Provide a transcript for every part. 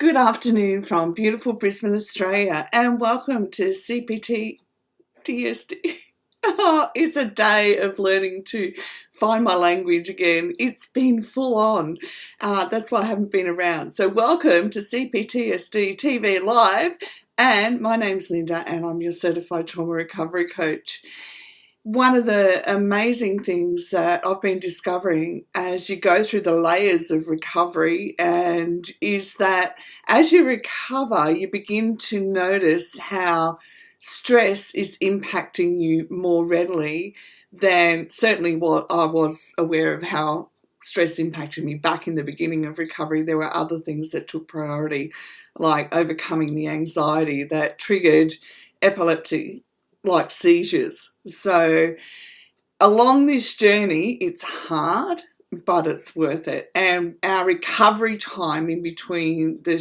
Good afternoon from beautiful Brisbane, Australia, and welcome to Ptsd. Oh, it's a day of learning to find my language again. It's been full on. That's why I haven't been around. So welcome to CPTSD TV Live, and my name's Linda and I'm your Certified Trauma Recovery Coach. One of the amazing things that I've been discovering as you go through the layers of recovery is that as you recover, you begin to notice how stress is impacting you more readily than certainly what I was aware of how stress impacted me back in the beginning of recovery. There were other things that took priority, like overcoming the anxiety that triggered epilepsy, like seizures. So along this journey, it's hard, but it's worth it. And our recovery time in between the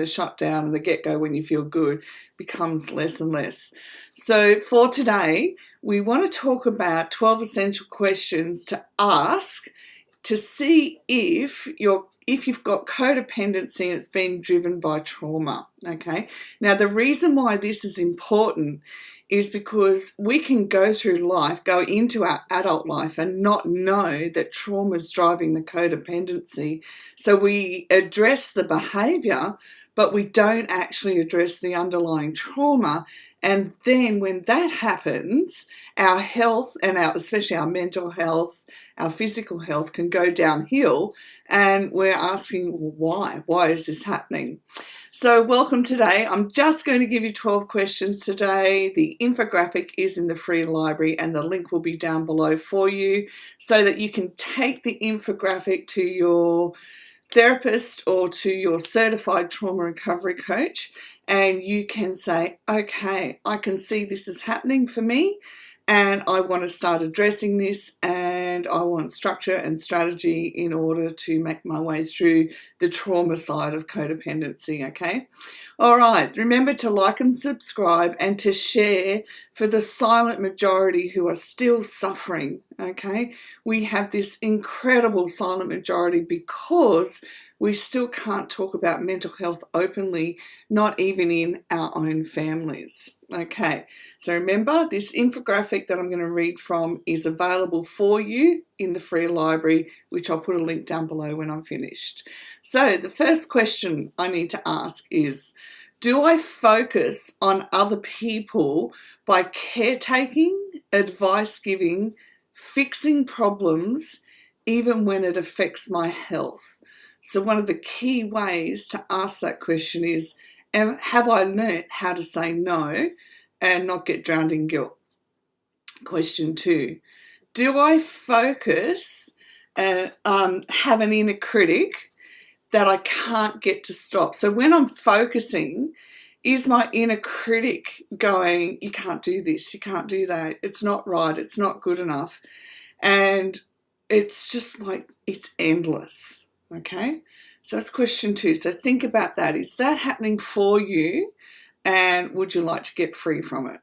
shutdown and the get-go when you feel good becomes less and less. So for today, we want to talk about 12 essential questions to ask to see if you've got codependency and it's been driven by trauma. Okay. Now, the reason why this is important is because we can go through life, go into our adult life and not know that trauma is driving the codependency. So we address the behavior, but we don't actually address the underlying trauma. And then when that happens, our health and especially our mental health, our physical health can go downhill. And we're asking, well, why? Why is this happening? So welcome today. I'm just going to give you 12 questions today. The infographic is in the free library and the link will be down below for you so that you can take the infographic to your therapist or to your certified trauma recovery coach and you can say, okay, I can see this is happening for me and I want to start addressing this and I want structure and strategy in order to make my way through the trauma side of codependency, okay? All right, remember to like and subscribe and to share for the silent majority who are still suffering, okay? We have this incredible silent majority because we still can't talk about mental health openly, not even in our own families. Okay, so remember this infographic that I'm going to read from is available for you in the free library, which I'll put a link down below when I'm finished. So the first question I need to ask is, do I focus on other people by caretaking, advice giving, fixing problems, even when it affects my health? So one of the key ways to ask that question is, have I learnt how to say no and not get drowned in guilt? Question 2, do I focus and have an inner critic that I can't get to stop? So when I'm focusing, is my inner critic going, you can't do this, you can't do that, it's not right, it's not good enough? And it's just like, it's endless. Okay, so that's question 2. So think about that. Is that happening for you? And would you like to get free from it?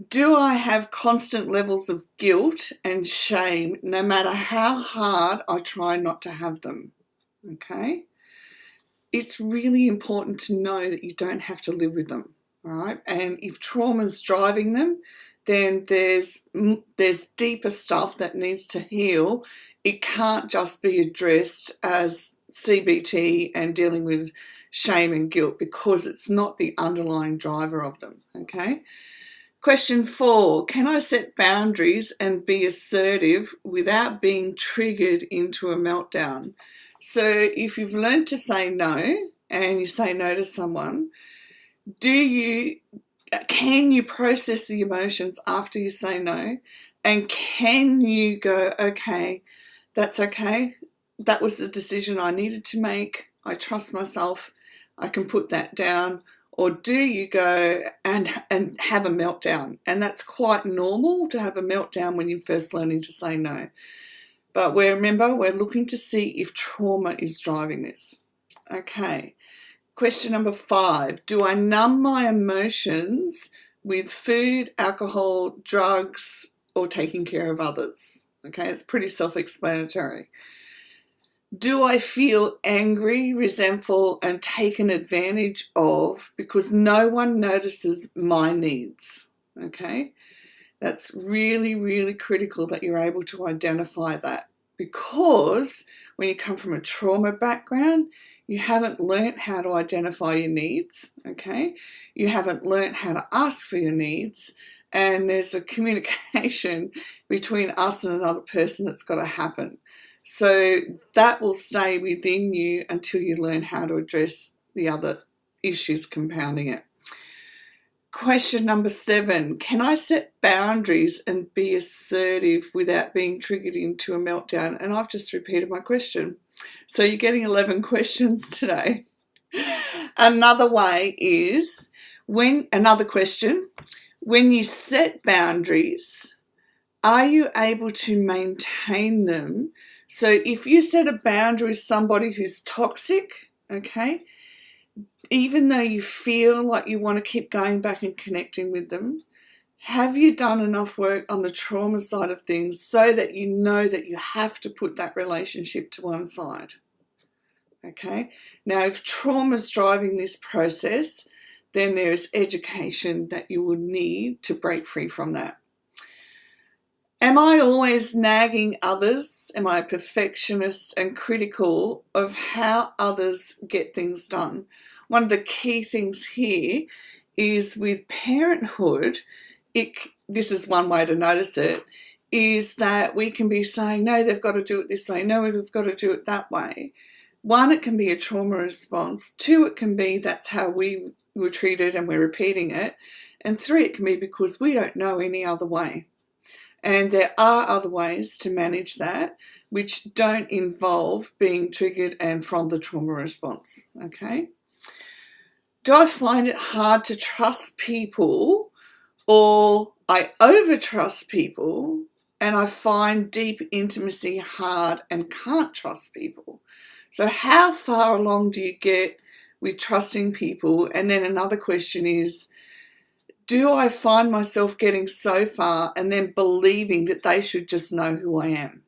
Do I have constant levels of guilt and shame no matter how hard I try not to have them? Okay, it's really important to know that you don't have to live with them, all right? And if trauma's driving them, then there's deeper stuff that needs to heal. It can't just be addressed as CBT and dealing with shame and guilt because it's not the underlying driver of them, okay? Question 4, can I set boundaries and be assertive without being triggered into a meltdown? So if you've learned to say no and you say no to someone, can you process the emotions after you say no? And can you go, okay, that's okay, that was the decision I needed to make, I trust myself, I can put that down? Or do you go and have a meltdown? And that's quite normal to have a meltdown when you're first learning to say no. But remember, we're looking to see if trauma is driving this. Okay, question number 5, do I numb my emotions with food, alcohol, drugs, or taking care of others? Okay, it's pretty self-explanatory. Do I feel angry, resentful, and taken advantage of because no one notices my needs? Okay, that's really, really critical that you're able to identify that, because when you come from a trauma background, you haven't learnt how to identify your needs, okay? You haven't learnt how to ask for your needs, and there's a communication between us and another person that's got to happen. So that will stay within you until you learn how to address the other issues compounding it. Question number 7, can I set boundaries and be assertive without being triggered into a meltdown? And I've just repeated my question. So you're getting 11 questions today. Another way is, another question, when you set boundaries, are you able to maintain them? So if you set a boundary with somebody who's toxic, okay, even though you feel like you want to keep going back and connecting with them, have you done enough work on the trauma side of things so that you know that you have to put that relationship to one side? Okay, now if trauma is driving this process, then there is education that you will need to break free from that. Am I always nagging others? Am I a perfectionist and critical of how others get things done? One of the key things here is with parenthood, this is one way to notice it, is that we can be saying, no, they've got to do it this way. No, they've got to do it that way. 1, it can be a trauma response. 2, it can be that's how we were treated and we're repeating it. And 3, it can be because we don't know any other way. And there are other ways to manage that which don't involve being triggered and from the trauma response, okay? Do I find it hard to trust people, or I over-trust people and I find deep intimacy hard and can't trust people? So how far along do you get with trusting people? And then another question is, do I find myself getting so far and then believing that they should just know who I am?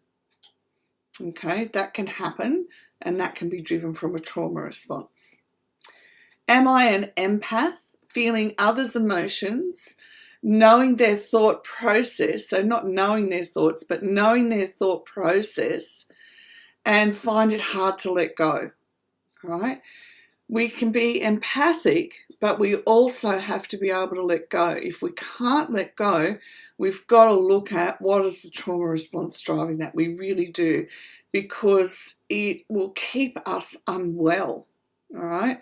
Okay, that can happen, and that can be driven from a trauma response. Am I an empath, feeling others' emotions, knowing their thought process, so not knowing their thoughts, but knowing their thought process, and find it hard to let go, right? We can be empathic, but we also have to be able to let go. If we can't let go, we've got to look at what is the trauma response driving that. We really do, because it will keep us unwell, all right?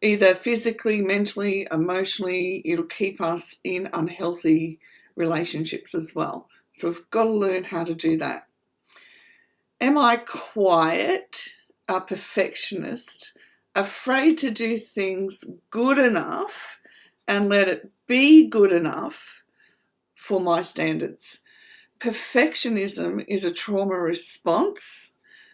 Either physically, mentally, emotionally, it'll keep us in unhealthy relationships as well. So we've got to learn how to do that. Am I quiet, a perfectionist, afraid to do things good enough and let it be good enough for my standards? Perfectionism is a trauma response,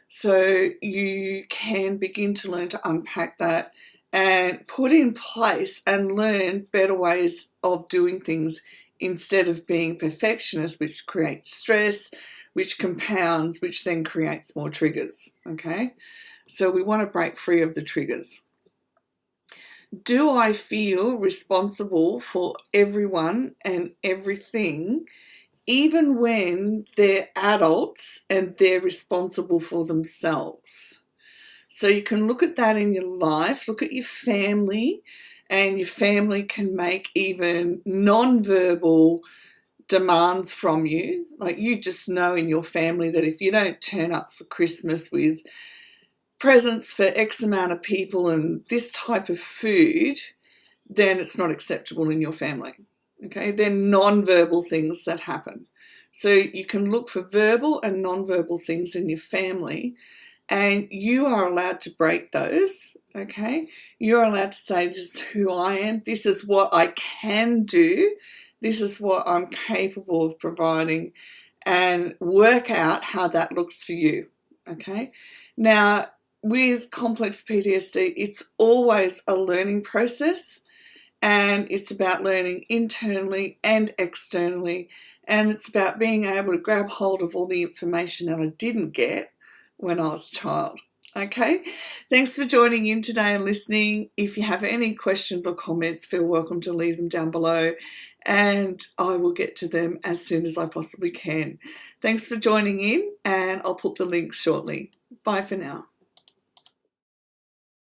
so you can begin to learn to unpack that and put in place and learn better ways of doing things instead of being perfectionist, which creates stress, which compounds, which then creates more triggers, okay? So we want to break free of the triggers. Do I feel responsible for everyone and everything, even when they're adults and they're responsible for themselves? So you can look at that in your life, look at your family, and your family can make even non-verbal demands from you. Like, you just know in your family that if you don't turn up for Christmas with presents for X amount of people and this type of food, then it's not acceptable in your family. Okay, they're non-verbal things that happen. So you can look for verbal and non-verbal things in your family, and you are allowed to break those, okay? You're allowed to say, this is who I am, this is what I can do, this is what I'm capable of providing, and work out how that looks for you, okay? Now, with complex PTSD, it's always a learning process, and it's about learning internally and externally, and it's about being able to grab hold of all the information that I didn't get when I was a child, Okay, thanks for joining in today and listening. If you have any questions or comments, feel welcome to leave them down below and I will get to them as soon as I possibly can. Thanks for joining in, and I'll put the links shortly. Bye for now.